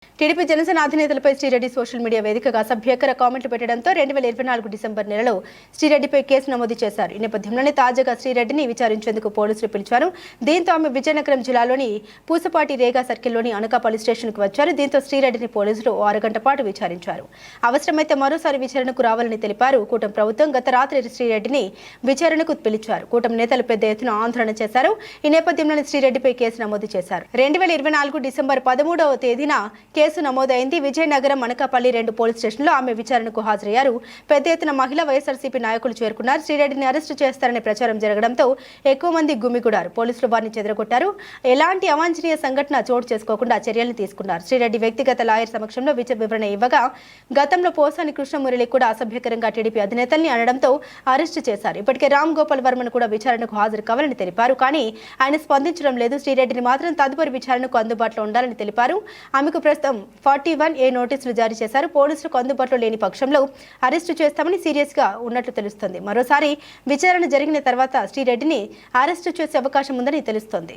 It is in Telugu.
టీడీపీ జనసేన అధినేతలపై శ్రీరెడ్డి సోషల్ మీడియా వేదికగా అసభ్యకర కామెంట్లు పెట్టడంతో 2024 డిసెంబర్ నెలలో శ్రీరెడ్డిపై కేసు నమోదు చేశారు. ఈ నేపథ్యంలోనే తాజాగా శ్రీరెడ్డిని విచారించేందుకు పోలీసులు పిలిచారు. దీంతో ఆమె విజయనగరం జిల్లాలోని పూసపాటి రేగా సర్కిల్లోని అనకాపల్లి స్టేషన్కు వచ్చారు. దీంతో శ్రీరెడ్డిని పోలీసులు 6 గంటల పాటు విచారించారు. అవసరమైతే మరోసారి విచారణకు రావాలని తెలిపారు. కూటమి ప్రభుత్వం గత రాత్రి శ్రీరెడ్డిని విచారణకు పిలిచారు. కూటమి నేతలు పెద్ద ఎత్తున ఆందోళన చేశారు. ఈ నేపథ్యంలోనే శ్రీరెడ్డిపై కేసు నమోదు చేశారు. 2024 డిసెంబర్ 13వ తేదీన కేసు నమోదైంది. విజయనగరం అనకాపల్లి 2 పోలీస్ స్టేషన్లో ఆమె విచారణకు హాజరయ్యారు. పెద్ద ఎత్తున మహిళా వైఎస్ఆర్సీపీ నాయకులు చేరుకున్నారు. శ్రీరెడ్డిని అరెస్టు చేస్తారనే ప్రచారం జరగడంతో ఎక్కువ మంది గుమిగూడారు. పోలీసులు వారిని చెదరగొట్టారు. ఎలాంటి అవాంఛనీయ సంఘటన చోటు చేసుకోకుండా చర్యలు తీసుకున్నారు. శ్రీరెడ్డి వ్యక్తిగత లాయర్ సమక్షంలో వివరణ ఇవ్వగా గతంలో పోసాని కృష్ణమురళి కూడా అసభ్యకరంగా టీడీపీ అధినేతల్ని అనడంతో అరెస్టు చేశారు. ఇప్పటికే రామ్ గోపాల్ వర్మను కూడా విచారణకు హాజరు కావాలని తెలిపారు. కానీ ఆయన స్పందించడం లేదు. శ్రీరెడ్డిని మాత్రం తదుపరి విచారణకు అందుబాటులో ఉండాలని తెలిపారు. ఆమెకు ప్రస్తుతం 41A నోటీసులు జారీ చేశారు. పోలీసులకు అందుబాటులో లేని పక్షంలో అరెస్టు చేస్తామని సీరియస్ గా ఉన్నట్లు తెలుస్తోంది. మరోసారి విచారణ జరిగిన తర్వాత శ్రీరెడ్డిని అరెస్టు చేసే అవకాశం ఉందని తెలుస్తోంది.